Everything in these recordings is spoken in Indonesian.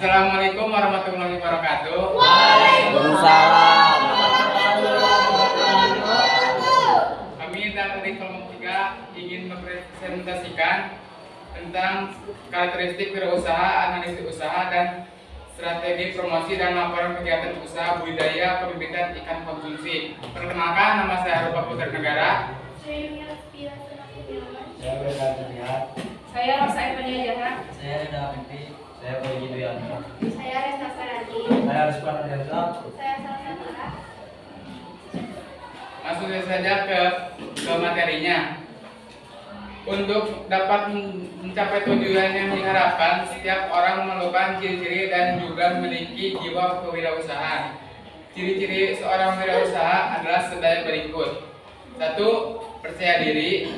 Assalamualaikum warahmatullahi wabarakatuh. Waalaikumsalam. Kami dari kelompok 3 ingin mempresentasikan tentang karakteristik wirausaha, analisis usaha, dan strategi promosi dan laporan kegiatan usaha budidaya pembibitan ikan konsumsi. Perkenalkan, nama saya Rupa Putra Negara. Saya Beda Terlihat. Saya Rosa Evania Jaha. Saya Reda Mimpi. Saya Boy Duyanto. Saya Resta Sarati. Saya Rizwan Reza. Saya Salsa Tara. Langsung saja ke materinya. Untuk dapat mencapai tujuan yang diharapkan, setiap orang memerlukan ciri-ciri dan juga memiliki jiwa kewirausahaan. Ciri-ciri seorang wirausaha adalah sedaya berikut. 1. Percaya diri.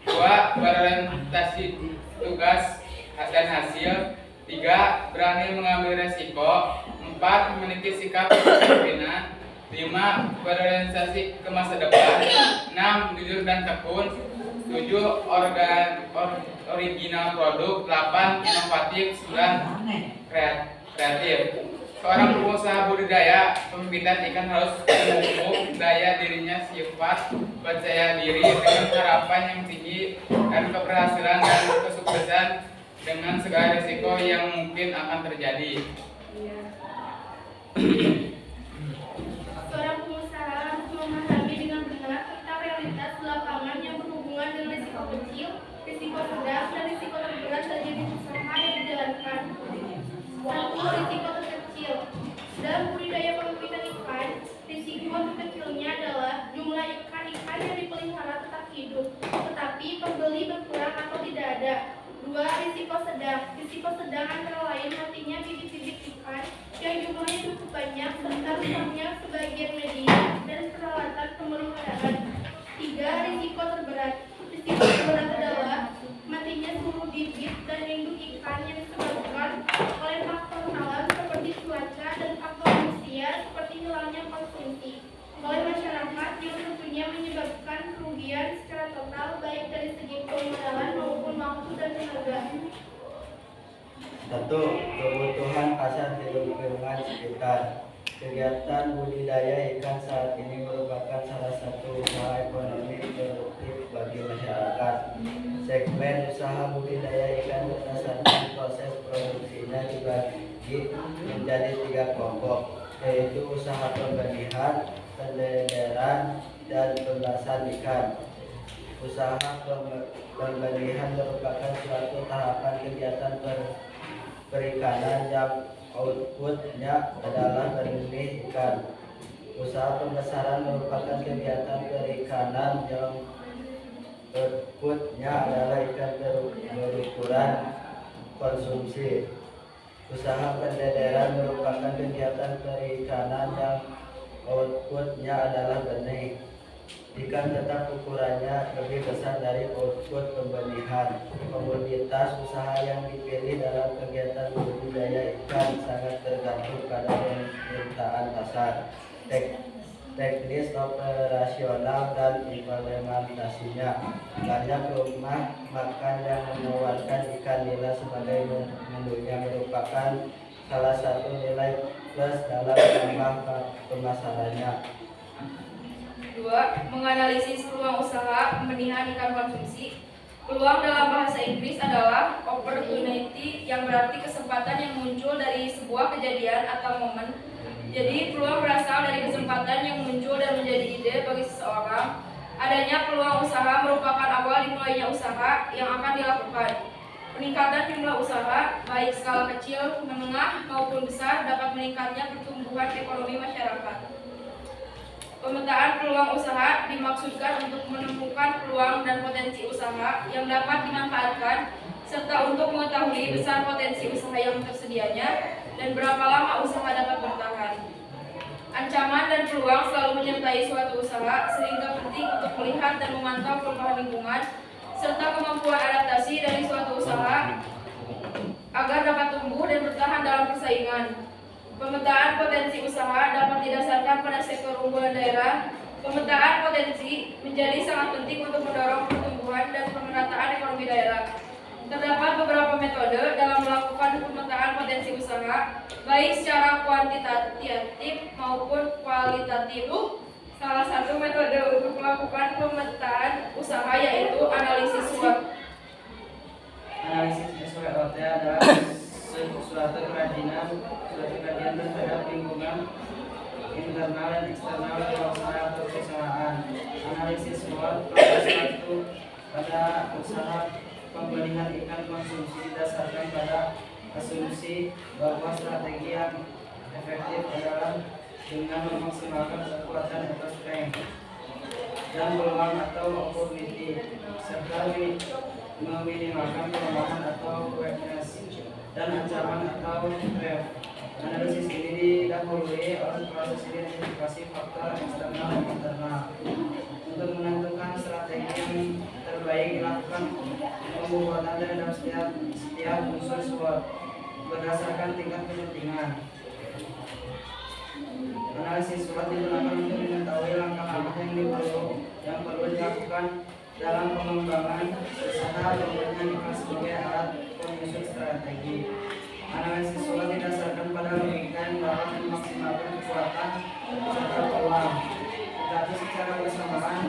2. Berorientasi tugas dan hasil. 3. Berani mengambil resiko. 4. Memiliki sikap kedisiplinan. 5. Berorientasi ke masa depan. 6. Jujur dan tekun. 7. Original produk. 8. Inovatif. 9. Kreatif. Seorang pengusaha budidaya pembibitan ikan harus memupuk daya dirinya, sifat percaya diri dengan harapan yang tinggi dan keberhasilan dan kesuksesan dengan segala risiko yang mungkin akan terjadi. Seorang pengusaha harus memahami dengan benar tentang realitas lapangan yang berhubungan dengan risiko kecil, risiko sedang, dan risiko terberat terjadi usaha yang dijalankan. 1. Risiko terkecil. Dalam budidaya pembibitan ikan, risiko terkecilnya adalah jumlah ikan-ikan yang dipelihara tetap hidup, tetapi pembeli berkurang atau tidak ada. 2. Risiko sedang. Risiko sedang antara lain matinya bibit-bibit ikan yang jumlahnya cukup banyak serta rusaknya sebagian media dan peralatan pemeliharaan. 3. Risiko terberat. Risiko terberat adalah matinya seluruh bibit dan induk ikan yang disebabkan oleh faktor alam seperti cuaca dan faktor manusia seperti hilangnya konsumsi oleh masyarakat yang tentunya menyebabkan kerugian secara total baik dari segi permodalan maupun waktu dan tenaga. 1. Kebutuhan pasar di lingkungan sekitar. Kegiatan budidaya ikan saat ini merupakan salah satu usaha ekonomi produktif bagi masyarakat. Segmen usaha budidaya ikan berdasarkan proses produksinya dibagi menjadi 3 kelompok, yaitu usaha pembenihan, pendederan, dan pembasahan ikan. Usaha pembenihan merupakan suatu tahapan kegiatan perikanan yang outputnya adalah benih ikan. Usaha pembesaran merupakan kegiatan perikanan yang outputnya adalah ikan berukuran konsumsi. Usaha pendederan merupakan kegiatan perikanan yang outputnya adalah benih ikan tetap ukurannya lebih besar dari output pembenihan. Komoditas usaha yang dipilih dalam kegiatan budidaya ikan sangat tergantung pada permintaan pasar, teknis operasional, dan implementasinya. Banyak rumah makan yang menawarkan ikan nila sebagai menunya merupakan salah satu nilai plus dalam menambah pemasarannya. 2. Menganalisis peluang usaha pembenihan ikan konsumsi. Peluang dalam bahasa Inggris adalah opportunity, yang berarti kesempatan yang muncul dari sebuah kejadian atau momen. Jadi peluang berasal dari kesempatan yang muncul dan menjadi ide bagi seseorang. Adanya peluang usaha merupakan awal dimulainya usaha yang akan dilakukan. Peningkatan jumlah usaha, baik skala kecil, menengah, maupun besar, dapat meningkatnya pertumbuhan ekonomi masyarakat. Pemetaan peluang usaha dimaksudkan untuk menemukan peluang dan potensi usaha yang dapat dimanfaatkan, serta untuk mengetahui besar potensi usaha yang tersedianya dan berapa lama usaha dapat bertahan. Ancaman dan peluang selalu menyertai suatu usaha, sehingga penting untuk melihat dan memantau perubahan lingkungan serta kemampuan adaptasi dari suatu usaha agar dapat tumbuh dan bertahan dalam persaingan. Pemetaan potensi usaha dapat didasarkan pada sektor unggulan daerah. Pemetaan potensi menjadi sangat penting untuk mendorong pertumbuhan dan pemerataan ekonomi daerah. Terdapat beberapa metode dalam melakukan pemetaan potensi usaha. wirausaha, baik secara kuantitatif maupun kualitatif. Salah satu metode untuk melakukan pemetaan usaha yaitu analisis SWOT. Analisis SWOT adalah suatu kajian terhadap lingkungan internal dan eksternal wirausaha atau perusahaan. Analisis SWOT pada usaha pembelian ikan konsumsi didasarkan pada asumsi bahwa strategi yang efektif adalah dengan memaksimalkan kekuatan atau strength dan peluang atau opportunity serta meminimalkan kelemahan atau weakness dan ancaman atau threat. Analisis ini didahului oleh proses identifikasi faktor eksternal dan internal. Untuk menentukan strategi yang terbaik dilakukan pembuatan terhadap setiap unsur SWOT berdasarkan tingkat kepentingan. Analisis SWOT digunakan untuk mengetahui langkah-langkah yang perlu dilakukan dalam pengembangan usaha pembelian ikan sebagai alat penyusun strategi. Analisis SWOT didasarkan pada logika yang dapat memaksimalkan kekuatan serta peluang, tetapi secara bersamaan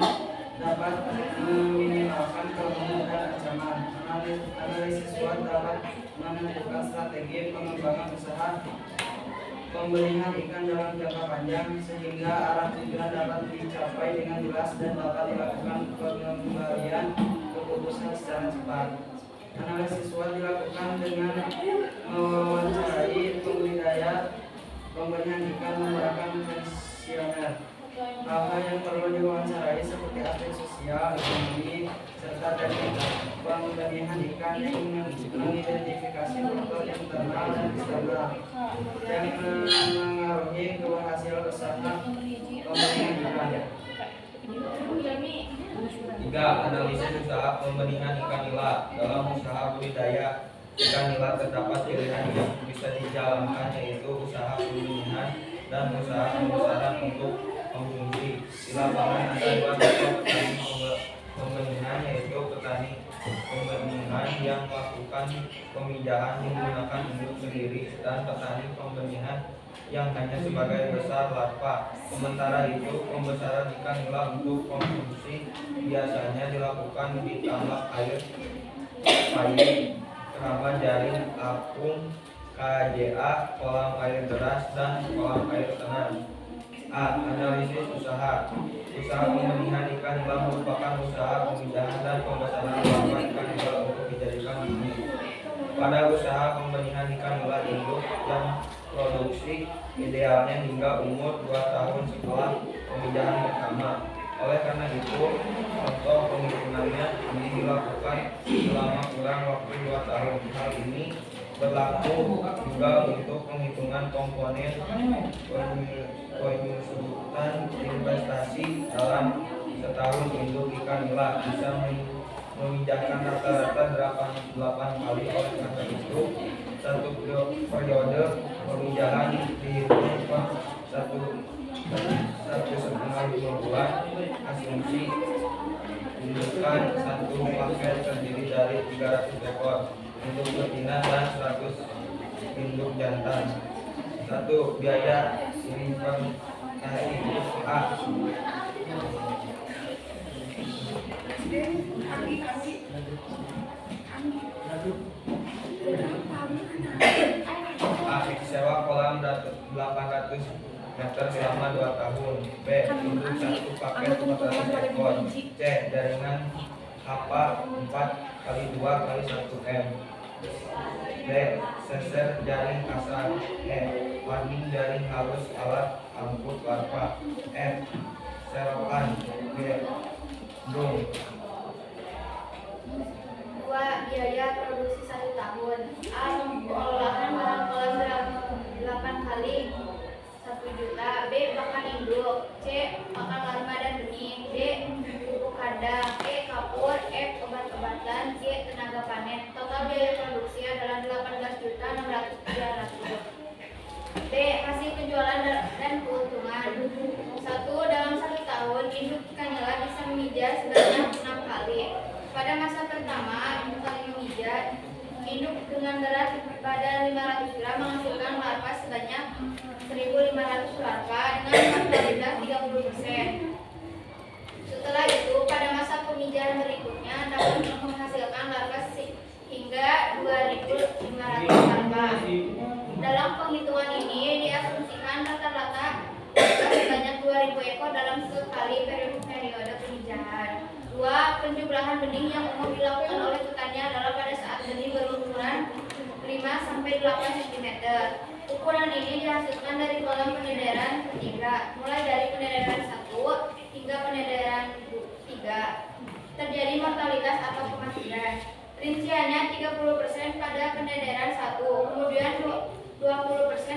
dapat meminimalkan kelemahan dan ancaman. Analisis SWOT dapat menentukan strategi pengembangan usaha pembelian ikan dalam jangka panjang sehingga arah tujuan dapat dicapai dengan jelas dan dapat dilakukan pengembalian keputusan secara cepat. Analisis SWOT dilakukan dengan mewawancarai pembudidaya pembelian ikan menggunakan kuesioner. Hal-hal yang perlu diwawancarai seperti aspek sosial, ekonomi, serta teknik pembelian ikan yang mengidentifikasi faktor internal dan eksternal yang mengaruhi hasil usaha pembelian ikan. 3. Analisis usaha pembenihan ikan nila. Dalam usaha budidaya ikan nila terdapat pilihan yang bisa dijalankan yaitu usaha pembenihan dan usaha pembesaran untuk konsumsi. Di lapangan ada dua tipe petani pembenihan yaitu petani pembenihan yang melakukan pemijahan menggunakan induk sendiri dan petani pembenihan yang hanya sebagai besar larva. Sementara itu, pembesaran ikan nila untuk konsumsi biasanya dilakukan di tambak air payung, kerabat jaring, apung, KJA, kolam air deras, dan kolam air tenang. A. Analisis usaha. Usaha pembenihan ikan nila merupakan usaha pemijahan dan pembesaran larva ikan nila untuk dijadikan bumi. Pada usaha pembenihan ikan nila induk yang produksi idealnya hingga umur 2 tahun setelah pemijahan pertama. Oleh karena itu, contoh penghitungannya ini dilakukan selama kurang waktu 2 tahun. Hal ini berlaku juga untuk penghitungan komponen penyusutan investasi dalam setahun induk ikan nila bisa memijahkan rata-rata 8 kali. Oleh karena itu, satu periode pemijahan dihitung satu setengah bulan. Asumsi indukan satu paket terdiri dari 300 ekor induk betina dan 100 induk jantan. 1. Biaya inventaris A. Sewa kolam 800 meter selama 2 tahun. B. Induk satu paket 400 ekor. C. Jaringan apa 4 kali 2 kali 1 M. D. Seser jaring kasar. E. Warning jaring halus alat angkut larva. F. Serokan. G. Drum. 2. Biaya produksi 1 tahun. A. Pengolahan barang kolam 8 kali 1 juta. B. Pakan induk. C. Pakan larva dan benih. D. Pupuk kandang. E. Kapur. F. Obat-obatan. G. Tenaga panen. Total biaya produksi adalah 18.600.300. B. Hasil penjualan dan keuntungan. 1. Dalam 1 tahun, induk ikan nila bisa memijah sebanyak 6 kali. Pada masa pertama, induk kali memijah, induk dengan berat badan 500 gram menghasilkan Dalam penghitungan ini diasumsikan rata-rata sebanyak 2.000 ekor dalam sekali periode pemijahan. 2. Penjumlahan benih yang umum dilakukan oleh petani adalah pada saat benih berukuran 5-8 cm. Ukuran ini dihasilkan dari kolom penederan ketiga, mulai dari penederan 1 hingga penederan 3. Terjadi mortalitas atau kematian. Rinciannya 30% pada penederan 1, kemudian 20%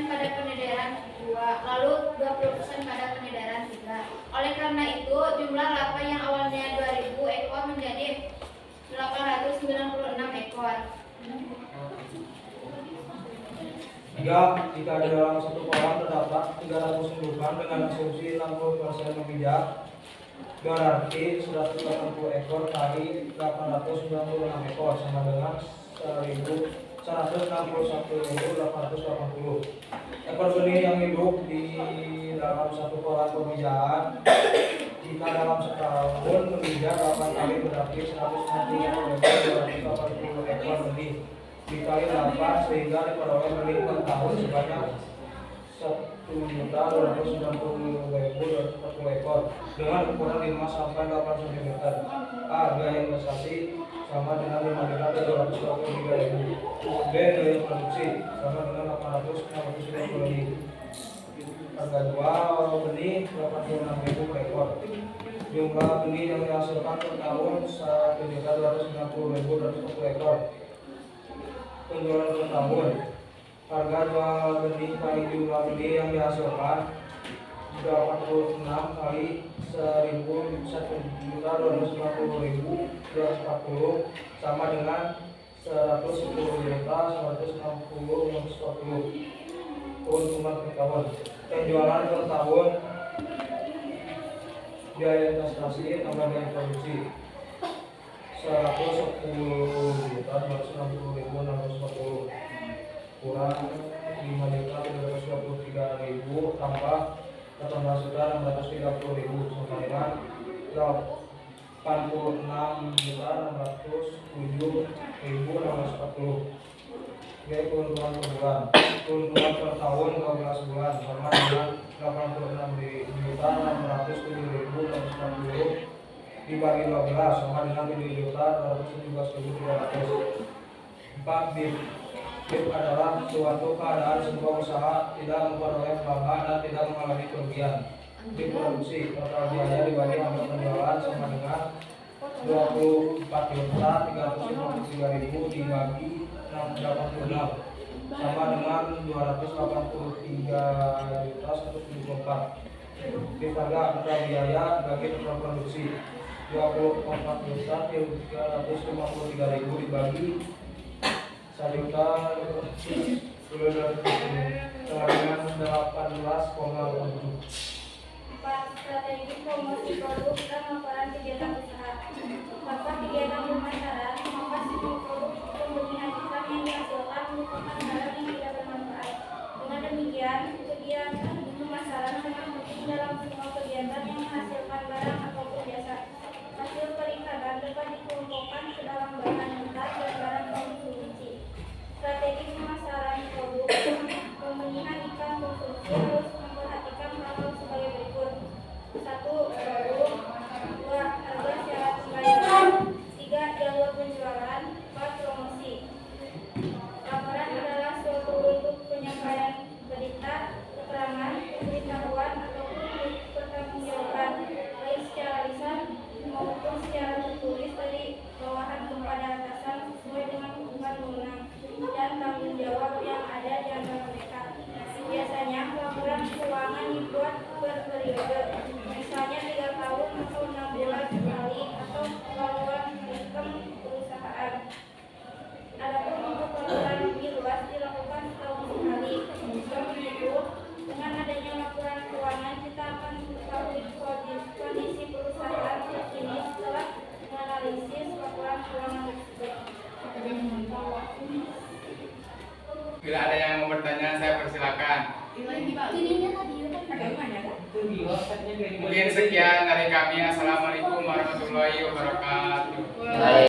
pada penederan 2, lalu 20% pada penederan 3. Oleh karena itu, jumlah lapa yang awalnya 2.000 ekor menjadi 896 ekor. 3. Jika di dalam satu kolam terdapat 300 indukan dengan asumsi 60% memijak, berarti 180 ekor kali 896 ekor sama dengan 161.880 ekor benih yang hidup di dalam satu kolam pemijahan. Jika dalam setahun memijak 8 kali berarti 160 ekor benih dikali 8 sehingga diperoleh benih per tahun sebanyak 1.290.040 ekor dengan ukuran 5-8 cm. A. Biaya investasi sama dengan 5.223.000. B. Biaya produksi sama dengan 850.000. Harga jual benih 86.000 per ekor. Jumlah benih yang dihasilkan per tahun 1.290.240 ekor. Penjualan per tahun. Harga jual benih kali jumlah benih yang dihasilkan 86 kali 1.290.240 sama dengan 110.160.140. Keuntungan per tahun. Penjualan per tahun. Biaya investasi tambah biaya produksi 110.260.640 kurang 5.323.000 tambah 18.630.000 sama dengan 86.607.640. Biaya keuntungan per bulan. Keuntungan per tahun 12 bulan sama dengan 86.607.640 dibagi 12 sama dengan 7.217.300. 4. BIP adalah suatu keadaan sebuah usaha tidak memperoleh pelanggan dan tidak mengalami kerugian. BIP produksi total biaya dibagi angka penjualan sama dengan 24.353.000 dibagi 86 sama dengan 283.174. BIP harga total biaya bagi total produksi 24.353.000 dibagi 1.000 sama dengan 18,7. 4. Strategi promosi produk dan laporan kegiatan usaha. Laporan kegiatan pemasaran memfasilitasi produk pembenihan ikan yang dihasilkan merupakan barang yang tidak bermanfaat. Dengan demikian, kegiatan pemasaran sangat penting dalam semua kegiatan yang menghasilkan barang ataupun jasa. Hasil perikanan dapat dikelompokkan ke dalam bahan mentah dan barang konsumsi. Strategi pemasaran produk pembenihan ikan konsumsi harus memperhatikan hal-hal sebagai berikut. 1. Produk. 2. Harga syarat pembayaran. 3. Jalur penjualan. 4. Promosi. Laporan adalah suatu bentuk penyampaian berita, keterangan, pemberitahuan ataupun pertanggungjawaban baik secara lisan maupun secara tertulis dari bawahan kepada atasan sesuai dengan hukuman wewenang dan tanggung jawab yang ada di antara mereka. Biasanya laporan keuangan dibuat berperiode, misalnya 3 tahun atau 6 bulan sekali atau laporan sistem perusahaan. Adapun untuk laporan lebih luas dilakukan setahun sekali. Begitu, dengan adanya laporan keuangan kita akan mengetahui kondisi perusahaan terkini setelah menganalisis laporan keuangan tersebut. Bila ada yang mau bertanya, saya persilakan. Mungkin sekian dari kami. Assalamualaikum warahmatullahi wabarakatuh.